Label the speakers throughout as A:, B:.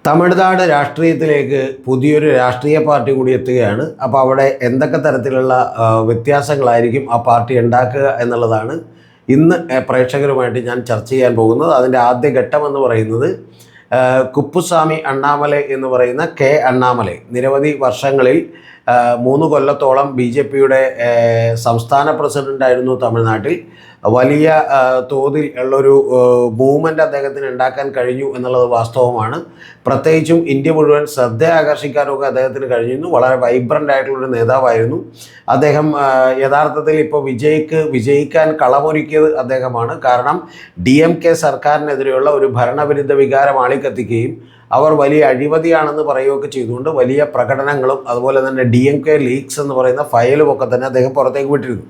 A: തമിഴ്നാട് രാഷ്ട്രീയത്തിലേക്ക് പുതിയൊരു രാഷ്ട്രീയ പാർട്ടി കൂടി എത്തുകയാണ്. അപ്പോൾ അവിടെ എന്തൊക്കെ തരത്തിലുള്ള വ്യത്യാസങ്ങളായിരിക്കും ആ പാർട്ടി ഉണ്ടാക്കുക എന്നുള്ളതാണ് ഇന്ന് പ്രേക്ഷകരുമായിട്ട് ഞാൻ ചർച്ച ചെയ്യാൻ പോകുന്നത്. അതിൻ്റെ ആദ്യ ഘട്ടം എന്ന് പറയുന്നത് കുപ്പുസ്വാമി അണ്ണാമലൈ എന്ന് പറയുന്ന കെ അണ്ണാമലൈ നിരവധി വർഷങ്ങളിൽ 3 കൊല്ലത്തോളം BJPയുടെ സംസ്ഥാന പ്രസിഡൻ്റായിരുന്നു തമിഴ്നാട്ടിൽ. വലിയ തോതിൽ ഉള്ളൊരു മൂവ്മെൻറ്റ് അദ്ദേഹത്തിന് ഉണ്ടാക്കാൻ കഴിഞ്ഞു എന്നുള്ളത് വാസ്തവമാണ്. പ്രത്യേകിച്ചും ഇന്ത്യ മുഴുവൻ ശ്രദ്ധ ആകർഷിക്കാനൊക്കെ അദ്ദേഹത്തിന് കഴിഞ്ഞിരുന്നു. വളരെ വൈബ്രൻ്റ് ആയിട്ടുള്ളൊരു നേതാവായിരുന്നു അദ്ദേഹം. യഥാർത്ഥത്തിൽ ഇപ്പോൾ വിജയിക്കാൻ കളമൊരുക്കിയത് അദ്ദേഹമാണ്. കാരണം DMK സർക്കാരിനെതിരെയുള്ള ഒരു ഭരണവിരുദ്ധ വികാരം ആളിക്കത്തിക്കുകയും അവർ വലിയ അഴിമതിയാണെന്ന് പറയുകയൊക്കെ ചെയ്തുകൊണ്ട് വലിയ പ്രകടനങ്ങളും അതുപോലെ തന്നെ DMK ലീക്സ് എന്ന് പറയുന്ന ഫയലുമൊക്കെ തന്നെ അദ്ദേഹം പുറത്തേക്ക് വിട്ടിരുന്നു.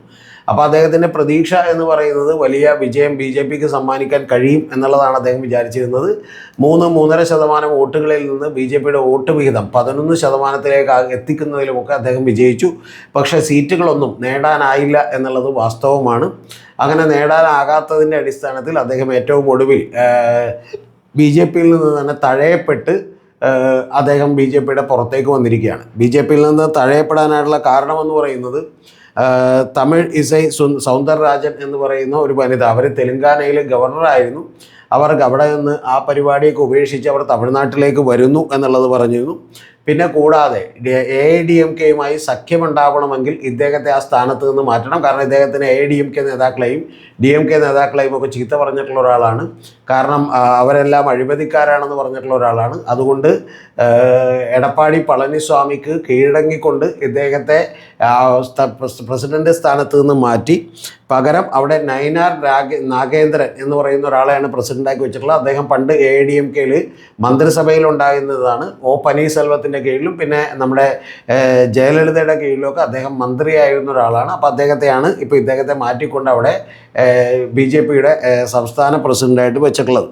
A: അപ്പോൾ അദ്ദേഹത്തിൻ്റെ പ്രതീക്ഷ എന്ന് പറയുന്നത് വലിയ വിജയം BJPക്ക് സമ്മാനിക്കാൻ കഴിയും എന്നുള്ളതാണ് അദ്ദേഹം വിചാരിച്ചിരുന്നത്. 3-3.5% വോട്ടുകളിൽ നിന്ന് BJPയുടെ വോട്ട് വിഹിതം 11% എത്തിക്കുന്നതിലുമൊക്കെ അദ്ദേഹം വിജയിച്ചു. പക്ഷേ സീറ്റുകളൊന്നും നേടാനായില്ല എന്നുള്ളത് വാസ്തവമാണ്. അങ്ങനെ നേടാനാകാത്തതിൻ്റെ അടിസ്ഥാനത്തിൽ അദ്ദേഹം ഏറ്റവും ഒടുവിൽ BJPയിൽ നിന്ന് തന്നെ തഴയപ്പെട്ട് അദ്ദേഹം BJPയുടെ പുറത്തേക്ക് വന്നിരിക്കുകയാണ്. BJPയിൽ നിന്ന് തഴയപ്പെടാനായിട്ടുള്ള കാരണമെന്ന് പറയുന്നത് തമിഴ് ഇസൈ സൗന്ദരരാജൻ എന്ന് പറയുന്ന ഒരു വനിത, അവർ തെലങ്കാനയിൽ ഗവർണറായിരുന്നു. അവർക്ക് അവിടെ നിന്ന് ആ പരിപാടിയൊക്കെ ഉപേക്ഷിച്ച് അവർ തമിഴ്നാട്ടിലേക്ക് വരുന്നു എന്നുള്ളത് പറഞ്ഞിരുന്നു. പിന്നെ കൂടാതെ AIDMKയുമായി സഖ്യമുണ്ടാവണമെങ്കിൽ ഇദ്ദേഹത്തെ ആ സ്ഥാനത്ത് നിന്ന് മാറ്റണം. കാരണം ഇദ്ദേഹത്തിന് AIDMK നേതാക്കളെയും DMK നേതാക്കളെയും ഒക്കെ ചീത്ത പറഞ്ഞിട്ടുള്ള ഒരാളാണ്. കാരണം അവരെല്ലാം അഴിമതിക്കാരാണെന്ന് പറഞ്ഞിട്ടുള്ള ഒരാളാണ്. അതുകൊണ്ട് എടപ്പാടി പളനിസ്വാമിക്ക് കീഴടങ്ങിക്കൊണ്ട് ഇദ്ദേഹത്തെ പ്രസിഡന്റ് സ്ഥാനത്ത് നിന്ന് മാറ്റി പകരം അവിടെ നയനാർ നാഗേന്ദ്രൻ എന്ന് പറയുന്ന ഒരാളെയാണ് പ്രസിഡൻ്റാക്കി വെച്ചിട്ടുള്ളത്. അദ്ദേഹം പണ്ട് AIDMKയിൽ മന്ത്രിസഭയിൽ ഉണ്ടായിരുന്നതാണ്. O പനീർസെൽവത്തിൻ്റെ കീഴിലും പിന്നെ നമ്മുടെ ജയലളിതയുടെ കീഴിലൊക്കെ അദ്ദേഹം മന്ത്രിയായിരുന്ന ഒരാളാണ്. അപ്പോൾ അദ്ദേഹത്തെയാണ് ഇപ്പോൾ ഇദ്ദേഹത്തെ മാറ്റിക്കൊണ്ട് അവിടെ BJPയുടെ സംസ്ഥാന പ്രസിഡൻ്റായിട്ട് വെച്ചിട്ടുള്ളത്.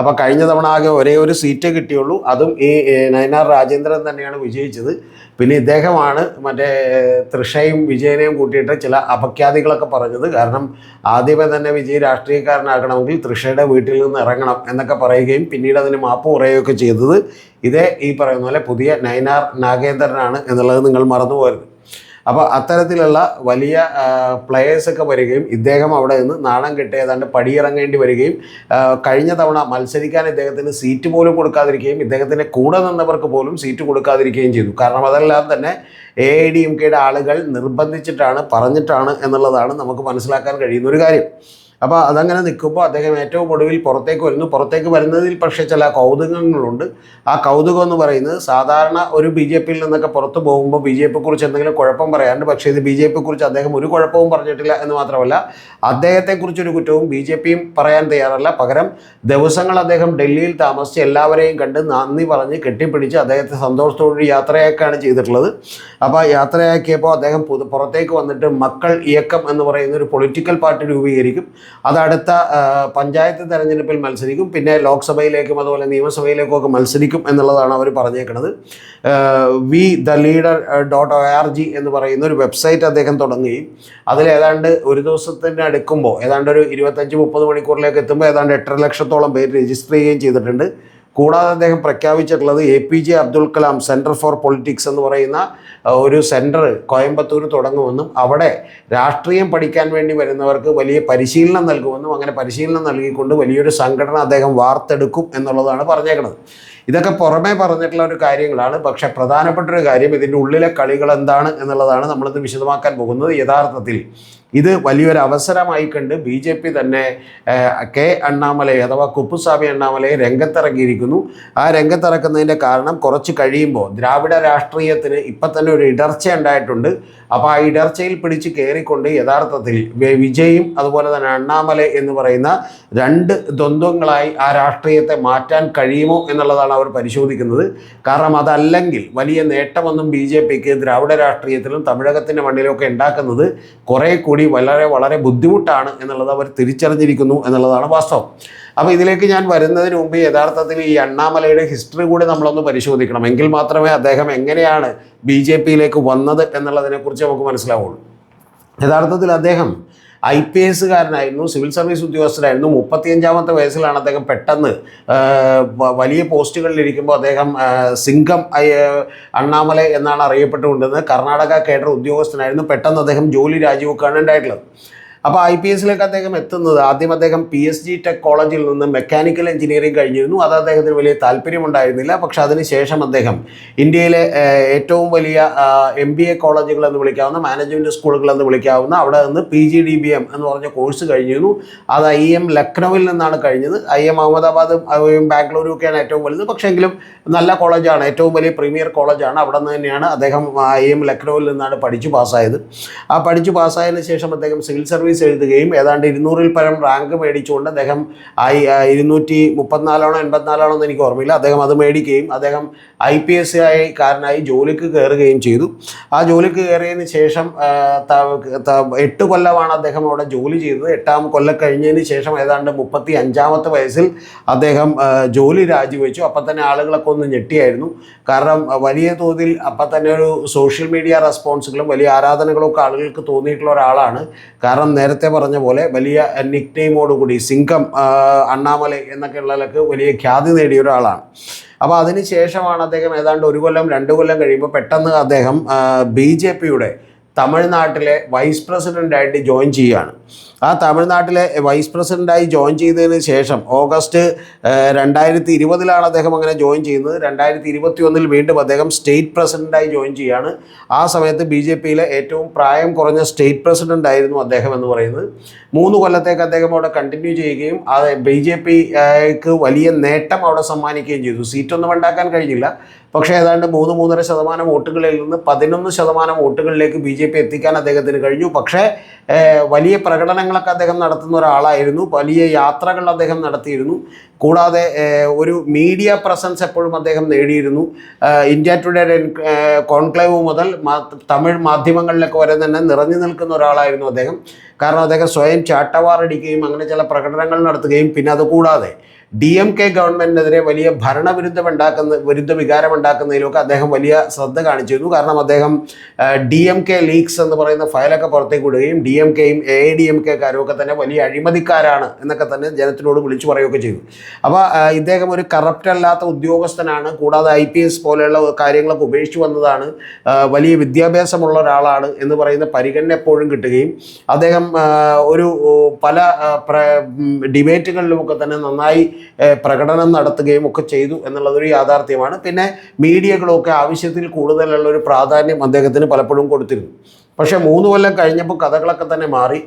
A: അപ്പോൾ കഴിഞ്ഞ തവണ ആകെ ഒരേ ഒരു സീറ്റേ കിട്ടിയുള്ളൂ. അതും ഈ നയനാർ രാജേന്ദ്രൻ തന്നെയാണ് വിജയിച്ചത്. പിന്നെ ഇദ്ദേഹമാണ് മറ്റേ തൃഷയും വിജയനെയും കൂട്ടിയിട്ട് ചില അപഖ്യാതികളൊക്കെ പറഞ്ഞത്. കാരണം ആദ്യമേ തന്നെ വിജയ് രാഷ്ട്രീയക്കാരനാകണമെങ്കിൽ തൃഷയുടെ വീട്ടിൽ നിന്ന് ഇറങ്ങണം എന്നൊക്കെ പറയുകയും പിന്നീട് അതിന് മാപ്പ് പറയുകയൊക്കെ ചെയ്തത് ഇതേ ഈ പറയുന്ന പോലെ പുതിയ നയനാർ നാഗേന്ദ്രനാണ് എന്നുള്ളത് നിങ്ങൾ മറന്നു പോകരുത്. അപ്പോൾ അത്തരത്തിലുള്ള വലിയ പ്ലെയേഴ്സൊക്കെ വരികയും ഇദ്ദേഹം അവിടെ നിന്ന് നാണം കെട്ടി ഏതാണ്ട് പടിയിറങ്ങേണ്ടി വരികയും കഴിഞ്ഞ തവണ മത്സരിക്കാൻ ഇദ്ദേഹത്തിന് സീറ്റ് പോലും കൊടുക്കാതിരിക്കുകയും ഇദ്ദേഹത്തിൻ്റെ കൂടെ നിന്നവർക്ക് പോലും സീറ്റ് കൊടുക്കാതിരിക്കുകയും ചെയ്തു. കാരണം അതെല്ലാം തന്നെ AIDMKയുടെ ആളുകൾ നിർബന്ധിച്ചിട്ടാണ് പറഞ്ഞിട്ടാണ് എന്നുള്ളതാണ് നമുക്ക് മനസ്സിലാക്കാൻ കഴിയുന്ന ഒരു കാര്യം. അപ്പോൾ അതങ്ങനെ നിൽക്കുമ്പോൾ അദ്ദേഹം ഏറ്റവും ഒടുവിൽ പുറത്തേക്ക് വരുന്നു. പുറത്തേക്ക് വരുന്നതിൽ പക്ഷേ ചില കൗതുകങ്ങളുണ്ട്. ആ കൗതുകം എന്ന് പറയുന്നത് സാധാരണ ഒരു BJPയിൽ നിന്നൊക്കെ പുറത്ത് പോകുമ്പോൾ BJPയെക്കുറിച്ച് എന്തെങ്കിലും കുഴപ്പം പറയാറുണ്ട്. പക്ഷേ ഇത് BJPയെക്കുറിച്ച് അദ്ദേഹം ഒരു കുഴപ്പവും പറഞ്ഞിട്ടില്ല എന്ന് മാത്രമല്ല അദ്ദേഹത്തെക്കുറിച്ചൊരു കുറ്റവും BJPയും പറയാൻ തയ്യാറല്ല. പകരം ദിവസങ്ങൾ അദ്ദേഹം ഡൽഹിയിൽ താമസിച്ച് എല്ലാവരെയും കണ്ട് നന്ദി പറഞ്ഞ് കെട്ടിപ്പിടിച്ച് അദ്ദേഹത്തെ സന്തോഷത്തോടെ യാത്രയാക്കാണ് ചെയ്തിട്ടുള്ളത്. അപ്പോൾ യാത്രയാക്കിയപ്പോൾ അദ്ദേഹം പുറത്തേക്ക് വന്നിട്ട് മക്കൾ ഇയക്കം എന്ന് പറയുന്ന ഒരു പൊളിറ്റിക്കൽ പാർട്ടി രൂപീകരിക്കും. അതടുത്ത പഞ്ചായത്ത് തെരഞ്ഞെടുപ്പിൽ മത്സരിക്കും. പിന്നെ ലോക്സഭയിലേക്കും അതുപോലെ നിയമസഭയിലേക്കും ഒക്കെ മത്സരിക്കും എന്നുള്ളതാണ് അവർ പറഞ്ഞേക്കുന്നത്. WeTheLeader.org എന്ന് പറയുന്ന ഒരു വെബ്സൈറ്റ് അദ്ദേഹം തുടങ്ങുകയും അതിൽ ഏതാണ്ട് ഒരു ദിവസത്തിന് അടുക്കുമ്പോൾ ഏതാണ്ട് ഒരു 25-30 മണിക്കൂറിലേക്ക് എത്തുമ്പോൾ ഏതാണ്ട് 8.5 ലക്ഷത്തോളം പേര് രജിസ്റ്റർ ചെയ്യുകയും ചെയ്തിട്ടുണ്ട്. കൂടാതെ അദ്ദേഹം പ്രഖ്യാപിച്ചിട്ടുള്ളത് APJ Abdul Kalam centre for politics എന്ന് പറയുന്ന ഒരു സെൻറ്റർ കോയമ്പത്തൂർ തുടങ്ങുമെന്നും അവിടെ രാഷ്ട്രീയം പഠിക്കാൻ വേണ്ടി വരുന്നവർക്ക് വലിയ പരിശീലനം നൽകുമെന്നും അങ്ങനെ പരിശീലനം നൽകിക്കൊണ്ട് വലിയൊരു സംഘടന അദ്ദേഹം വാർത്തെടുക്കും എന്നുള്ളതാണ് പറഞ്ഞേക്കുന്നത്. ഇതൊക്കെ പുറമേ പറഞ്ഞിട്ടുള്ള ഒരു കാര്യങ്ങളാണ്. പക്ഷേ പ്രധാനപ്പെട്ടൊരു കാര്യം ഇതിൻ്റെ ഉള്ളിലെ കളികൾ എന്താണ് എന്നുള്ളതാണ് നമ്മളിത് വിശദമാക്കാൻ പോകുന്നത്. യഥാർത്ഥത്തിൽ ഇത് വലിയൊരു അവസരമായി കണ്ട് BJP തന്നെ കെ അണ്ണാമലൈ അഥവാ കുപ്പുസ്വാമി അണ്ണാമലൈ രംഗത്തിറങ്ങിയിരിക്കുന്നു. ആ രംഗത്തിറക്കുന്നതിൻ്റെ കാരണം കുറച്ച് കഴിയുമ്പോൾ ദ്രാവിഡ രാഷ്ട്രീയത്തിന് ഇപ്പം തന്നെ ഒരു ഇടർച്ച ഉണ്ടായിട്ടുണ്ട്. അപ്പോൾ ആ ഇടർച്ചയിൽ പിടിച്ച് കയറിക്കൊണ്ട് യഥാർത്ഥത്തിൽ വിജയും അതുപോലെ തന്നെ അണ്ണാമലൈ എന്ന് പറയുന്ന 2 ദ്വന്ദ്വങ്ങളായി ആ രാഷ്ട്രീയത്തെ മാറ്റാൻ കഴിയുമോ എന്നുള്ളതാണ് അവർ പരിശോധിക്കുന്നത്. കാരണം അതല്ലെങ്കിൽ വലിയ നേട്ടമൊന്നും BJPക്ക് ദ്രാവിഡ രാഷ്ട്രീയത്തിലും തമിഴകത്തിൻ്റെ മണ്ണിലൊക്കെ ഉണ്ടാക്കുന്നത് കുറേ കൂടി വളരെ വളരെ ബുദ്ധിമുട്ടാണ് എന്നുള്ളത് അവർ തിരിച്ചറിഞ്ഞിരിക്കുന്നു എന്നുള്ളതാണ് വാസ്തവം. അപ്പോൾ ഇതിലേക്ക് ഞാൻ വരുന്നതിന് മുമ്പ് യഥാർത്ഥത്തിൽ ഈ അണ്ണാമലൈയുടെ ഹിസ്റ്ററി കൂടി നമ്മളൊന്ന് പരിശോധിക്കണം. എങ്കിൽ മാത്രമേ അദ്ദേഹം എങ്ങനെയാണ് BJPയിലേക്ക് വന്നത് എന്നുള്ളതിനെക്കുറിച്ച് നമുക്ക് മനസ്സിലാവുള്ളൂ. യഥാർത്ഥത്തിൽ അദ്ദേഹം IPSകാരനായിരുന്നു, സിവിൽ സർവീസ് ഉദ്യോഗസ്ഥരായിരുന്നു. 35-ാമത്തെ വയസ്സിലാണ് അദ്ദേഹം പെട്ടെന്ന് വലിയ പോസ്റ്റുകളിലിരിക്കുമ്പോൾ അദ്ദേഹം സിംഗം അണ്ണാമല എന്നാണ് അറിയപ്പെട്ടുകൊണ്ടിരുന്നത്. കർണാടക കേഡർ ഉദ്യോഗസ്ഥനായിരുന്നു. പെട്ടെന്ന് അദ്ദേഹം ജോലി രാജിവെക്കുകയാണ് ഉണ്ടായിട്ടുള്ളത്. അപ്പോൾ IPS അദ്ദേഹം എത്തുന്നത് ആദ്യം അദ്ദേഹം PSG ടെക് കോളേജിൽ നിന്ന് മെക്കാനിക്കൽ എഞ്ചിനീയറിംഗ് കഴിഞ്ഞിരുന്നു. അത് അദ്ദേഹത്തിന് വലിയ താല്പര്യമുണ്ടായിരുന്നില്ല. പക്ഷേ അതിനുശേഷം അദ്ദേഹം ഇന്ത്യയിലെ ഏറ്റവും വലിയ MBA കോളേജുകൾ എന്ന് വിളിക്കാവുന്ന, മാനേജ്മെൻറ്റ് സ്കൂളുകൾ എന്ന് വിളിക്കാവുന്ന അവിടെ നിന്ന് PGDBM എന്ന് പറഞ്ഞ കോഴ്സ് കഴിഞ്ഞിരുന്നു. അത് IIM ലക്നൌവിൽ നിന്നാണ് കഴിഞ്ഞത്. IIM അഹമ്മദാബാദും IIM ബാംഗ്ലൂരും ഒക്കെയാണ് ഏറ്റവും വലുത്. പക്ഷേ എങ്കിലും നല്ല കോളേജാണ്, ഏറ്റവും വലിയ പ്രീമിയർ കോളേജാണ്. അവിടെ നിന്ന് തന്നെയാണ് അദ്ദേഹം IIM ലക്നൌവിൽ നിന്നാണ് പഠിച്ചു പാസ്സായത്. ആ പഠിച്ചു പാസ്സായതിനു ശേഷം അദ്ദേഹം സിവിൽ സർവീസ് എഴുതുകയും ഏതാണ്ട് 200-ൽ പരം റാങ്ക് മേടിച്ചുകൊണ്ട് അദ്ദേഹം 234 84 എന്ന് എനിക്ക് ഓർമ്മയില്ല, അദ്ദേഹം അത് മേടിക്കുകയും അദ്ദേഹം IPS കാരനായി ജോലിക്ക് കയറുകയും ചെയ്തു. ആ ജോലിക്ക് കയറിയതിന് ശേഷം 8 കൊല്ലമാണ് അദ്ദേഹം അവിടെ ജോലി ചെയ്തത്. 8-ാം കൊല്ലം കഴിഞ്ഞതിന് ശേഷം ഏതാണ്ട് 35-ാമത്തെ വയസ്സിൽ അദ്ദേഹം ജോലി രാജിവെച്ചു. അപ്പം തന്നെ ആളുകളൊക്കെ ഒന്ന് ഞെട്ടിയായിരുന്നു. കാരണം വലിയ തോതിൽ അപ്പം തന്നെ ഒരു സോഷ്യൽ മീഡിയ റെസ്പോൺസുകളും വലിയ ആരാധനകളും ഒക്കെ ആളുകൾക്ക് തോന്നിയിട്ടുള്ള ഒരാളാണ്. കാരണം നേരത്തെ പറഞ്ഞ പോലെ വലിയ നിക് നെയിമോടുകൂടി സിംഗം അണ്ണാമല എന്നൊക്കെയുള്ളതിലൊക്കെ വലിയ ഖ്യാതി നേടിയ ഒരാളാണ്. അപ്പോൾ അതിന് ശേഷമാണ് അദ്ദേഹം ഏതാണ്ട് 1 കൊല്ലം 2 കൊല്ലം കഴിയുമ്പോൾ പെട്ടെന്ന് അദ്ദേഹം BJPയുടെ തമിഴ്നാട്ടിലെ വൈസ് പ്രസിഡൻ്റായിട്ട് ജോയിൻ ചെയ്യുകയാണ്. ആ തമിഴ്നാട്ടിലെ വൈസ് പ്രസിഡൻ്റായി ജോയിൻ ചെയ്തതിന് ശേഷം ഓഗസ്റ്റ് 2020-ലാണ് അദ്ദേഹം അങ്ങനെ ജോയിൻ ചെയ്യുന്നത്. 2021-ൽ വീണ്ടും അദ്ദേഹം സ്റ്റേറ്റ് പ്രസിഡൻ്റായി ജോയിൻ ചെയ്യുകയാണ്. ആ സമയത്ത് BJPയിലെ ഏറ്റവും പ്രായം കുറഞ്ഞ സ്റ്റേറ്റ് പ്രസിഡൻ്റ് ആയിരുന്നു അദ്ദേഹം എന്ന് പറയുന്നത്. 3 കൊല്ലത്തേക്ക് അദ്ദേഹം അവിടെ കണ്ടിന്യൂ ചെയ്യുകയും അത് BJPക്ക് വലിയ നേട്ടം അവിടെ സമ്മാനിക്കുകയും ചെയ്തു. സീറ്റൊന്നും ഉണ്ടാക്കാൻ കഴിഞ്ഞില്ല. പക്ഷേ ഏതാണ്ട് 3-3.5% വോട്ടുകളിൽ നിന്ന് 11% വോട്ടുകളിലേക്ക് BJP എത്തിക്കാൻ അദ്ദേഹത്തിന് കഴിഞ്ഞു. പക്ഷേ വലിയ പ്രകടനങ്ങളൊക്കെ അദ്ദേഹം നടത്തുന്ന ഒരാളായിരുന്നു. വലിയ യാത്രകൾ അദ്ദേഹം നടത്തിയിരുന്നു. കൂടാതെ ഒരു മീഡിയ പ്രസൻസ് എപ്പോഴും അദ്ദേഹം നേടിയിരുന്നു. ഇന്ത്യ ടുഡേ കോൺക്ലേവ് മുതൽ തമിഴ് മാധ്യമങ്ങളിലൊക്കെ വരെ തന്നെ നിറഞ്ഞു നിൽക്കുന്ന ഒരാളായിരുന്നു അദ്ദേഹം. കാരണം അദ്ദേഹം സ്വയം ചാട്ടവാറടിക്കുകയും അങ്ങനെ ചില പ്രകടനങ്ങൾ നടത്തുകയും പിന്നെ അതുകൂടാതെ DMK ഗവൺമെൻറ്റിനെതിരെ വലിയ വിരുദ്ധ വികാരമുണ്ടാക്കുന്നതിലൊക്കെ അദ്ദേഹം വലിയ ശ്രദ്ധ കാണിച്ചിരുന്നു. കാരണം അദ്ദേഹം DMK ലീക്സ് എന്ന് പറയുന്ന ഫയലൊക്കെ പുറത്തേക്ക് വിടുകയും DMKയും AIDMKക്കാരും ഒക്കെ തന്നെ വലിയ അഴിമതിക്കാരാണ് എന്നൊക്കെ തന്നെ ജനത്തിനോട് വിളിച്ചു പറയുകയൊക്കെ ചെയ്തു. അപ്പോൾ ഇദ്ദേഹം ഒരു കറപ്റ്റ് അല്ലാത്ത ഉദ്യോഗസ്ഥനാണ്. കൂടാതെ IPS പോലെയുള്ള കാര്യങ്ങളൊക്കെ ഉപേക്ഷിച്ച് വന്നതാണ്, വലിയ വിദ്യാഭ്യാസമുള്ള ഒരാളാണ് എന്ന് പറയുന്ന പരിഗണന എപ്പോഴും കിട്ടുകയും അദ്ദേഹം ഒരു പല ഡിബേറ്റുകളിലുമൊക്കെ തന്നെ നന്നായി പ്രകടനം നടത്തുകയും ഒക്കെ ചെയ്തു എന്നുള്ളതൊരു യാഥാർത്ഥ്യമാണ്. പിന്നെ മീഡിയകളൊക്കെ ആവശ്യത്തിൽ കൂടുതലുള്ള ഒരു പ്രാധാന്യം അദ്ദേഹത്തിന് പലപ്പോഴും കൊടുത്തിരുന്നു. പക്ഷേ 3 കൊല്ലം കഴിഞ്ഞപ്പോൾ കഥകളൊക്കെ തന്നെ മാറി.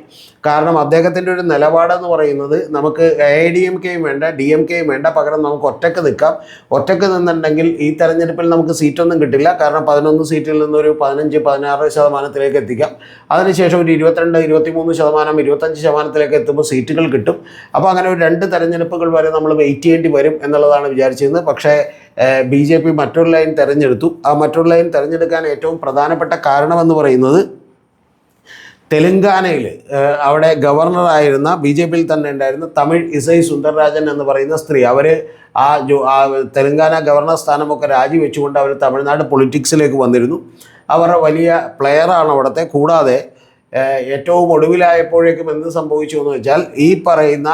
A: കാരണം അദ്ദേഹത്തിൻ്റെ ഒരു നിലപാടെന്ന് പറയുന്നത് നമുക്ക് AIDMKയും വേണ്ട DMKയും വേണ്ട, പകരം നമുക്ക് ഒറ്റക്ക് നിൽക്കാം. ഒറ്റക്ക് നിന്നുണ്ടെങ്കിൽ ഈ തെരഞ്ഞെടുപ്പിൽ നമുക്ക് സീറ്റൊന്നും കിട്ടില്ല. കാരണം 11 സീറ്റിൽ നിന്നൊരു 15-16% എത്തിക്കാം. അതിനുശേഷം ഒരു 22-23%, 25%-ലേക്ക് എത്തുമ്പോൾ സീറ്റുകൾ കിട്ടും. അപ്പോൾ അങ്ങനെ ഒരു 2 തെരഞ്ഞെടുപ്പുകൾ വരെ നമ്മൾ വെയിറ്റ് ചെയ്യേണ്ടി വരും എന്നുള്ളതാണ് വിചാരിച്ചിരുന്നത്. പക്ഷേ BJP മറ്റൊരു ലൈൻ തിരഞ്ഞെടുത്തു. ആ മറ്റൊരു ലൈൻ തിരഞ്ഞെടുക്കാൻ ഏറ്റവും പ്രധാനപ്പെട്ട കാരണമെന്ന് പറയുന്നത് തെലങ്കാനയിൽ അവിടെ ഗവർണറായിരുന്ന BJPയിൽ തന്നെ ഉണ്ടായിരുന്ന തമിഴ് ഇസൈ സുന്ദർരാജൻ എന്ന് പറയുന്ന സ്ത്രീ, അവർ ആ തെലങ്കാന ഗവർണർ സ്ഥാനമൊക്കെ രാജിവെച്ചുകൊണ്ട് അവർ തമിഴ്നാട് പൊളിറ്റിക്സിലേക്ക് വന്നിരുന്നു. അവർ വലിയ പ്ലെയറാണ് അവിടുത്തെ. കൂടാതെ ഏറ്റവും ഒടുവിലായപ്പോഴേക്കും എന്ത് സംഭവിച്ചു എന്ന് വെച്ചാൽ ഈ പറയുന്ന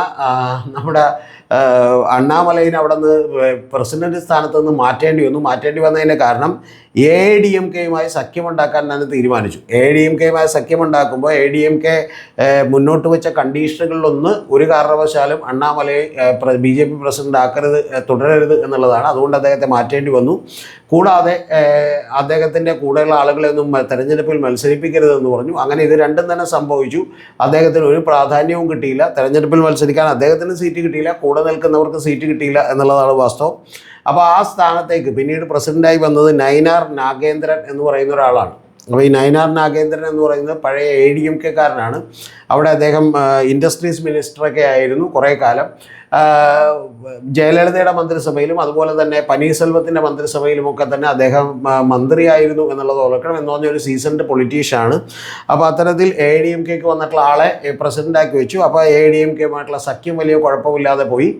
A: നമ്മുടെ അണ്ണാമലയിനെ അവിടെ നിന്ന് പ്രസിഡന്റ് സ്ഥാനത്ത് നിന്ന് മാറ്റേണ്ടി വന്നതിൻ്റെ കാരണം AIDMKയുമായി സഖ്യമുണ്ടാക്കാൻ തന്നെ തീരുമാനിച്ചു. AIDMKയുമായി സഖ്യമുണ്ടാക്കുമ്പോൾ AIDMK മുന്നോട്ട് വെച്ച കണ്ടീഷനുകളിലൊന്ന് ഒരു കാരണവശാലും അണ്ണാമലയെ BJP പ്രസിഡന്റ് തുടരരുത് എന്നുള്ളതാണ്. അതുകൊണ്ട് അദ്ദേഹത്തെ മാറ്റേണ്ടി വന്നു. കൂടാതെ അദ്ദേഹത്തിൻ്റെ കൂടെയുള്ള ആളുകളെയൊന്നും തെരഞ്ഞെടുപ്പിൽ മത്സരിപ്പിക്കരുതെന്ന് പറഞ്ഞു. അങ്ങനെ ഇത് രണ്ടും തന്നെ സംഭവിച്ചു. അദ്ദേഹത്തിന് ഒരു പ്രാധാന്യവും കിട്ടിയില്ല. തെരഞ്ഞെടുപ്പിൽ മത്സരിക്കാൻ അദ്ദേഹത്തിന് സീറ്റ് കിട്ടിയില്ല, കൂടെ നിൽക്കുന്നവർക്ക് സീറ്റ് കിട്ടിയില്ല എന്നുള്ളതാണ് വാസ്തവം. അപ്പോൾ ആ സ്ഥാനത്തേക്ക് പിന്നീട് പ്രസിഡൻ്റായി വന്നത് നയിനാർ നാഗേന്ദ്രൻ എന്ന് പറയുന്ന ഒരാളാണ്. അപ്പോൾ ഈ നയിനാർ നാഗേന്ദ്രൻ എന്ന് പറയുന്നത് പഴയ AIDMKക്കാരനാണ്. അവിടെ അദ്ദേഹം ഇൻഡസ്ട്രീസ് മിനിസ്റ്ററൊക്കെ ആയിരുന്നു കുറേ കാലം. ജയലളിതയുടെ മന്ത്രിസഭയിലും അതുപോലെ തന്നെ പനീർസെൽവത്തിൻ്റെ മന്ത്രിസഭയിലുമൊക്കെ തന്നെ അദ്ദേഹം മന്ത്രിയായിരുന്നു എന്നുള്ളത് ഓർക്കണം. എന്ന് പറഞ്ഞൊരു സീസൺഡ് പൊളിറ്റീഷ്യനാണ്. അപ്പോൾ അത്തരത്തിൽ AIDMKക്ക് വന്നിട്ടുള്ള ആളെ പ്രസിഡൻ്റാക്കി വെച്ചു. അപ്പോൾ AIDMKയുമായിട്ടുള്ള സഖ്യം വലിയ കുഴപ്പമില്ലാതെ പോയി.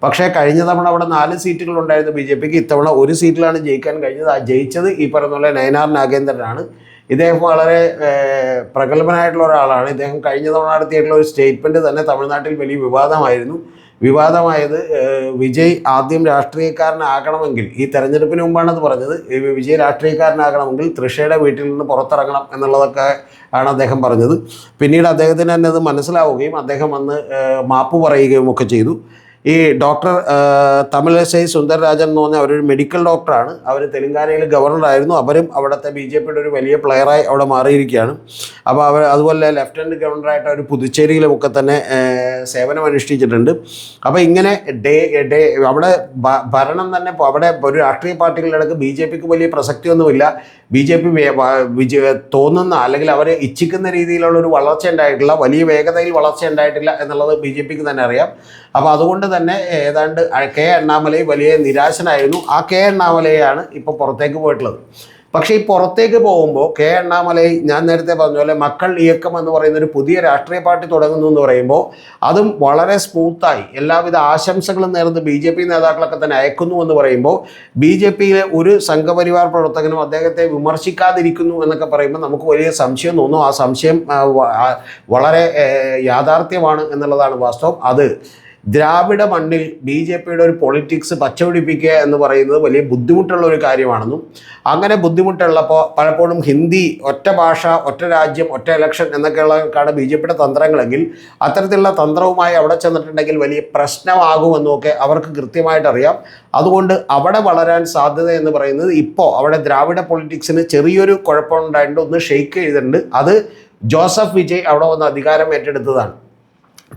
A: പക്ഷേ കഴിഞ്ഞ തവണ അവിടെ 4 സീറ്റുകളുണ്ടായിരുന്നു BJPക്ക്. ഇത്തവണ 1 സീറ്റിലാണ് ജയിക്കാൻ കഴിഞ്ഞത്. ആ ജയിച്ചത് ഈ പറഞ്ഞ പോലെ നയനാർ നാഗേന്ദ്രനാണ്. ഇദ്ദേഹം വളരെ പ്രഗത്ഭനായിട്ടുള്ള ഒരാളാണ്. ഇദ്ദേഹം കഴിഞ്ഞ തവണ നടത്തിയിട്ടുള്ള ഒരു സ്റ്റേറ്റ്മെൻറ്റ് തന്നെ തമിഴ്നാട്ടിൽ വലിയ വിവാദമായിരുന്നു. വിവാദമായത് വിജയ് ആദ്യം രാഷ്ട്രീയക്കാരനാകണമെങ്കിൽ, ഈ തെരഞ്ഞെടുപ്പിന് മുമ്പാണത് പറഞ്ഞത്, വിജയ് രാഷ്ട്രീയക്കാരനാകണമെങ്കിൽ തൃഷയുടെ വീട്ടിൽ നിന്ന് പുറത്തിറങ്ങണം എന്നുള്ളതൊക്കെ ആണ് അദ്ദേഹം പറഞ്ഞത്. പിന്നീട് അദ്ദേഹത്തിന് തന്നെ അത് മനസ്സിലാവുകയും അദ്ദേഹം വന്ന് മാപ്പ് പറയുകയും ഒക്കെ ചെയ്തു. ഈ ഡോക്ടർ തമിഴിസൈ സുന്ദരരാജൻ എന്ന് പറഞ്ഞാൽ അവരൊരു മെഡിക്കൽ ഡോക്ടറാണ്. അവർ തെലങ്കാനയിൽ ഗവർണറായിരുന്നു. അവരും അവിടുത്തെ BJP ഒരു വലിയ പ്ലെയറായി അവിടെ മാറിയിരിക്കുകയാണ്. അപ്പോൾ അതുപോലെ ലെഫ്റ്റനൻറ്റ് ഗവർണറായിട്ട് അവർ പുതുച്ചേരിയിലുമൊക്കെ തന്നെ സേവനം അനുഷ്ഠിച്ചിട്ടുണ്ട്. അപ്പോൾ ഇങ്ങനെ അവിടെ ഭരണം തന്നെ അവിടെ ഒരു രാഷ്ട്രീയ പാർട്ടികളുടെ BJPക്ക് വലിയ പ്രസക്തിയൊന്നുമില്ല. BJP തോന്നുന്ന അല്ലെങ്കിൽ അവർ ഇച്ഛിക്കുന്ന രീതിയിലുള്ള ഒരു വളർച്ച ഉണ്ടായിട്ടില്ല, വലിയ വേഗതയിൽ വളർച്ച ഉണ്ടായിട്ടില്ല എന്നുള്ളത് BJPക്ക് തന്നെ അറിയാം. അപ്പോൾ അതുകൊണ്ട് തന്നെ ഏതാണ്ട് കെ അണ്ണാമലൈ വലിയ നിരാശനായിരുന്നു. ആ കെ അണ്ണാമലയാണ് ഇപ്പോൾ പുറത്തേക്ക് പോയിട്ടുള്ളത്. പക്ഷേ ഈ പുറത്തേക്ക് പോകുമ്പോൾ കെ അണ്ണാമലൈ, ഞാൻ നേരത്തെ പറഞ്ഞ പോലെ മക്കൾ ഇയക്കം എന്ന് പറയുന്ന ഒരു പുതിയ രാഷ്ട്രീയ പാർട്ടി തുടങ്ങുന്നു എന്ന് പറയുമ്പോൾ അതും വളരെ സ്മൂത്തായി എല്ലാവിധ ആശംസകളും നേർന്ന് BJP നേതാക്കളൊക്കെ തന്നെ അയക്കുന്നു എന്ന് പറയുമ്പോൾ BJPയിലെ ഒരു സംഘപരിവാർ പ്രവർത്തകനും അദ്ദേഹത്തെ വിമർശിക്കാതിരിക്കുന്നു എന്നൊക്കെ പറയുമ്പോൾ നമുക്ക് വലിയ സംശയം തോന്നും. ആ സംശയം വളരെ യാഥാർത്ഥ്യമാണ് എന്നുള്ളതാണ് വാസ്തവം. അത് ദ്രാവിഡ മണ്ണിൽ BJPയുടെ ഒരു പൊളിറ്റിക്സ് പച്ചപിടിപ്പിക്കുക എന്ന് പറയുന്നത് വലിയ ബുദ്ധിമുട്ടുള്ള ഒരു കാര്യമാണെന്നും, അങ്ങനെ ബുദ്ധിമുട്ടുള്ളപ്പോൾ പലപ്പോഴും ഹിന്ദി, ഒറ്റ ഭാഷ, ഒറ്റ രാജ്യം, ഒറ്റ ഇലക്ഷൻ എന്നൊക്കെയുള്ളവർക്കാണ് BJPയുടെ തന്ത്രങ്ങളെങ്കിൽ അത്തരത്തിലുള്ള തന്ത്രവുമായി അവിടെ ചെന്നിട്ടുണ്ടെങ്കിൽ വലിയ പ്രശ്നമാകുമെന്നൊക്കെ അവർക്ക് കൃത്യമായിട്ട് അറിയാം. അതുകൊണ്ട് അവിടെ വളരാൻ സാധ്യത എന്ന് പറയുന്നത് ഇപ്പോൾ അവിടെ ദ്രാവിഡ പൊളിറ്റിക്സിന് ചെറിയൊരു കുഴപ്പമുണ്ടായിട്ടുണ്ട്, ഒന്ന് ഷെയ്ക്ക് ചെയ്തിട്ടുണ്ട്. അത് ജോസഫ് വിജയ് അവിടെ വന്ന് അധികാരം ഏറ്റെടുത്തതാണ്.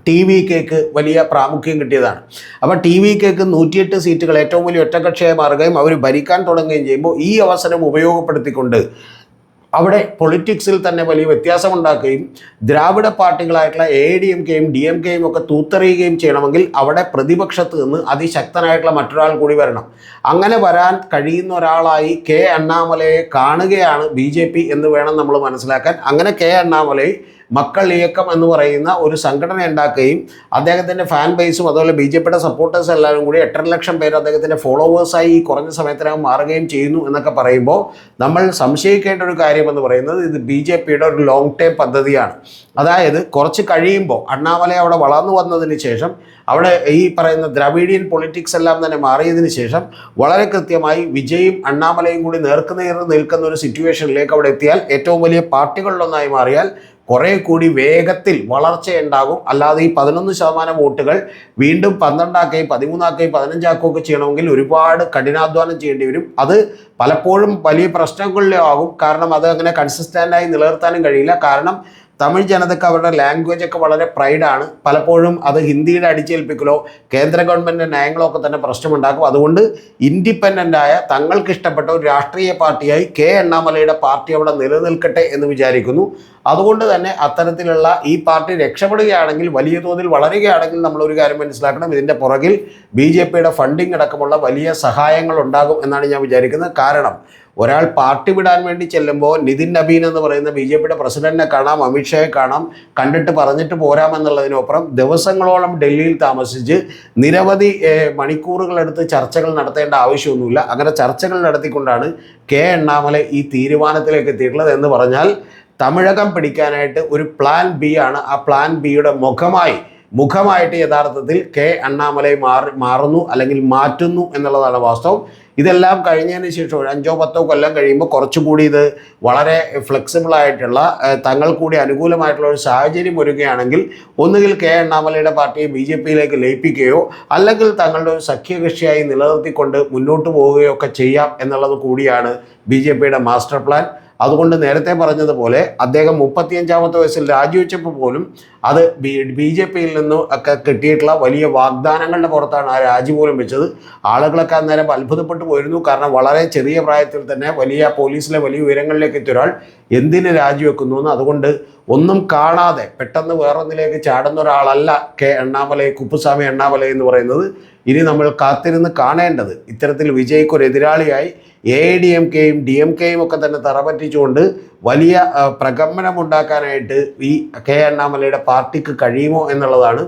A: TVKക്ക് വലിയ പ്രാമുഖ്യം കിട്ടിയതാണ്. അപ്പോൾ TVKക്ക് 108 സീറ്റുകൾ ഏറ്റവും വലിയ ഒറ്റക്കക്ഷിയായി മാറുകയും അവർ ഭരിക്കാൻ തുടങ്ങുകയും ചെയ്യുമ്പോൾ ഈ അവസരം ഉപയോഗപ്പെടുത്തിക്കൊണ്ട് അവിടെ പൊളിറ്റിക്സിൽ തന്നെ വലിയ വ്യത്യാസമുണ്ടാക്കുകയും ദ്രാവിഡ പാർട്ടികളായിട്ടുള്ള ADMKയും DMKയും ഒക്കെ തൂത്തെറിയുകയും ചെയ്യണമെങ്കിൽ അവിടെ പ്രതിപക്ഷത്ത് നിന്ന് അതിശക്തനായിട്ടുള്ള മറ്റൊരാൾ കൂടി വരണം. അങ്ങനെ വരാൻ കഴിയുന്ന ഒരാളായി കെ അണ്ണാമലയെ കാണുകയാണ് BJP എന്ന് വേണം നമ്മൾ മനസ്സിലാക്കാൻ. അങ്ങനെ കെ അണ്ണാമലൈ മക്കൾ ഇയക്കം എന്ന് പറയുന്ന ഒരു സംഘടന ഉണ്ടാക്കുകയും അദ്ദേഹത്തിൻ്റെ ഫാൻ ബേസും അതുപോലെ BJPയുടെ സപ്പോർട്ടേഴ്സ് എല്ലാവരും കൂടി 8.5 ലക്ഷം പേര് അദ്ദേഹത്തിൻ്റെ ഫോളോവേഴ്സായി ഈ കുറഞ്ഞ സമയത്തിനകം മാറുകയും ചെയ്യുന്നു എന്നൊക്കെ പറയുമ്പോൾ നമ്മൾ സംശയിക്കേണ്ട ഒരു കാര്യമെന്ന് പറയുന്നത് ഇത് BJPയുടെ ഒരു ലോങ് ടേം പദ്ധതിയാണ്. അതായത് കുറച്ച് കഴിയുമ്പോൾ അണ്ണാമലൈ അവിടെ വളർന്നു വന്നതിന് ശേഷം അവിടെ ഈ പറയുന്ന ദ്രാവിഡിയൻ പൊളിറ്റിക്സ് എല്ലാം തന്നെ മാറിയതിന് ശേഷം വളരെ കൃത്യമായി വിജയും അണ്ണാമലയും കൂടി നേർക്കുനേർ നിൽക്കുന്ന ഒരു സിറ്റുവേഷനിലേക്ക് അവിടെ എത്തിയാൽ, ഏറ്റവും വലിയ പാർട്ടികളിലൊന്നായി മാറിയാൽ കുറേ കൂടി വേഗത്തിൽ വളർച്ചയുണ്ടാകും. അല്ലാതെ ഈ 11% വോട്ടുകൾ വീണ്ടും 12 13 15 ചെയ്യണമെങ്കിൽ ഒരുപാട് കഠിനാധ്വാനം ചെയ്യേണ്ടി വരും. അത് പലപ്പോഴും വലിയ പ്രശ്നങ്ങളിലാകും. കാരണം അത് അങ്ങനെ കൺസിസ്റ്റൻ്റായി നിലനിർത്താനും കഴിയില്ല. കാരണം തമിഴ് ജനതയ്ക്ക് അവരുടെ ലാംഗ്വേജ് ഒക്കെ വളരെ പ്രൈഡാണ്. പലപ്പോഴും അത് ഹിന്ദിയുടെ അടിച്ചേൽപ്പിക്കലോ കേന്ദ്ര ഗവൺമെൻറ് നയങ്ങളോ ഒക്കെ തന്നെ പ്രശ്നമുണ്ടാക്കും. അതുകൊണ്ട് ഇൻഡിപെൻഡൻ്റായ തങ്ങൾക്ക് ഇഷ്ടപ്പെട്ട ഒരു രാഷ്ട്രീയ പാർട്ടിയായി കെ അണ്ണാമലയുടെ പാർട്ടി അവിടെ നിലനിൽക്കട്ടെ എന്ന് വിചാരിക്കുന്നു. അതുകൊണ്ട് തന്നെ അത്തരത്തിലുള്ള ഈ പാർട്ടി രക്ഷപ്പെടുകയാണെങ്കിൽ, വലിയ തോതിൽ വളരുകയാണെങ്കിൽ നമ്മളൊരു കാര്യം മനസ്സിലാക്കണം, ഇതിൻ്റെ പുറകിൽ BJPയുടെ ഫണ്ടിങ് അടക്കമുള്ള വലിയ സഹായങ്ങൾ ഉണ്ടാകും എന്നാണ് ഞാൻ വിചാരിക്കുന്നത്. കാരണം ഒരാൾ പാർട്ടി വിടാൻ വേണ്ടി ചെല്ലുമ്പോൾ നിതിൻ നബീൻ എന്ന് പറയുന്ന BJPയുടെ പ്രസിഡന്റിനെ കാണാം, അമിത്ഷായെ കാണാം, കണ്ടിട്ട് പറഞ്ഞിട്ട് പോരാമെന്നുള്ളതിനപ്പുറം ദിവസങ്ങളോളം ഡൽഹിയിൽ താമസിച്ച് നിരവധി മണിക്കൂറുകളെടുത്ത് ചർച്ചകൾ നടത്തേണ്ട ആവശ്യമൊന്നുമില്ല. അങ്ങനെ ചർച്ചകൾ നടത്തിക്കൊണ്ടാണ് കെ അണ്ണാമല ഈ തീരുമാനത്തിലേക്ക് എത്തിയിട്ടുള്ളത്. എന്ന് പറഞ്ഞാൽ തമിഴകം പിടിക്കാനായിട്ട് ഒരു പ്ലാൻ B ആണ്. ആ പ്ലാൻ Bയുടെ മുഖമായിട്ട് യഥാർത്ഥത്തിൽ കെ അണ്ണാമലൈ മാറുന്നു അല്ലെങ്കിൽ മാറ്റുന്നു എന്നുള്ളതാണ് വാസ്തവം. ഇതെല്ലാം കഴിഞ്ഞതിന് ശേഷം 5-10 കൊല്ലം കഴിയുമ്പോൾ കുറച്ചുകൂടി ഇത് വളരെ ഫ്ലെക്സിബിളായിട്ടുള്ള തങ്ങൾ കൂടി അനുകൂലമായിട്ടുള്ള ഒരു സാഹചര്യം ഒരുക്കുകയാണെങ്കിൽ ഒന്നുകിൽ കെ അണ്ണാമലയുടെ പാർട്ടിയെ BJPയിലേക്ക് ലയിപ്പിക്കുകയോ അല്ലെങ്കിൽ തങ്ങളുടെ ഒരു സഖ്യകക്ഷിയായി നിലനിർത്തിക്കൊണ്ട് മുന്നോട്ട് പോവുകയോ ഒക്കെ ചെയ്യാം എന്നുള്ളത് കൂടിയാണ് BJPയുടെ മാസ്റ്റർ പ്ലാൻ. അതുകൊണ്ട് നേരത്തെ പറഞ്ഞതുപോലെ അദ്ദേഹം 35-ാമത്തെ വയസ്സിൽ രാജിവെച്ചപ്പോൾ പോലും അത് BJPയിൽ നിന്നും ഒക്കെ കിട്ടിയിട്ടുള്ള വലിയ വാഗ്ദാനങ്ങളുടെ പുറത്താണ് ആ രാജി പോലും വെച്ചത്. ആളുകളൊക്കെ അന്നേരം അത്ഭുതപ്പെട്ടു പോയിരുന്നു. കാരണം വളരെ ചെറിയ പ്രായത്തിൽ തന്നെ പോലീസിലെ വലിയ ഉയരങ്ങളിലേക്ക് എത്തിയ ഒരാൾ എന്തിന് രാജിവെക്കുന്നു എന്ന്. അതുകൊണ്ട് ഒന്നും കാണാതെ പെട്ടെന്ന് വേറൊന്നിലേക്ക് ചാടുന്ന ഒരാളല്ല കെ അണ്ണാമലൈ, കുപ്പുസ്വാമി അണ്ണാമലൈ എന്ന് പറയുന്നത്. ഇനി നമ്മൾ കാത്തിരുന്ന് കാണേണ്ടത് ഇത്തരത്തിൽ വിജയ്ക്കൊരു എതിരാളിയായി AIADMKയും DMKയും ഒക്കെ തന്നെ തറപറ്റിച്ചുകൊണ്ട് വലിയ പ്രകമ്പനം ഉണ്ടാക്കാനായിട്ട് ഈ കെ അണ്ണാമലയുടെ പാർട്ടിക്ക് കഴിയുമോ എന്നുള്ളതാണ്.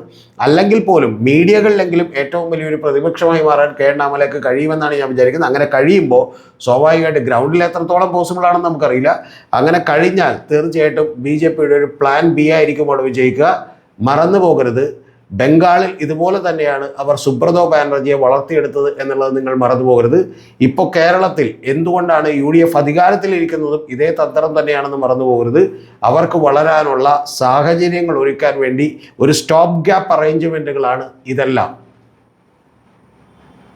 A: അല്ലെങ്കിൽ പോലും മീഡിയകളിലെങ്കിലും ഏറ്റവും വലിയൊരു പ്രതിപക്ഷമായി മാറാൻ കെ അണ്ണാമലയ്ക്ക് കഴിയുമെന്നാണ് ഞാൻ വിചാരിക്കുന്നത്. അങ്ങനെ കഴിയുമ്പോൾ സ്വാഭാവികമായിട്ട് ഗ്രൗണ്ടിൽ എത്രത്തോളം പോസിബിൾ ആണെന്ന് നമുക്കറിയില്ല. അങ്ങനെ കഴിഞ്ഞാൽ തീർച്ചയായിട്ടും BJPയുടെ ഒരു പ്ലാൻ B ആയിരിക്കും അവിടെ വിജയിക്കുക. മറന്നു പോകരുത്, ബംഗാളിൽ ഇതുപോലെ തന്നെയാണ് അവർ സുബ്രതോ ബാനർജിയെ വളർത്തിയെടുത്തത് എന്നുള്ളത് നിങ്ങൾ മറന്നു പോകരുത്. ഇപ്പോൾ കേരളത്തിൽ എന്തുകൊണ്ടാണ് UDF അധികാരത്തിലിരിക്കുന്നതും ഇതേ തന്ത്രം തന്നെയാണെന്ന് മറന്നു പോകരുത്. അവർക്ക് വളരാനുള്ള സാഹചര്യങ്ങൾ ഒരുക്കാൻ വേണ്ടി ഒരു സ്റ്റോപ്പ് ഗ്യാപ്പ് അറേഞ്ച്മെൻറ്റുകളാണ് ഇതെല്ലാം.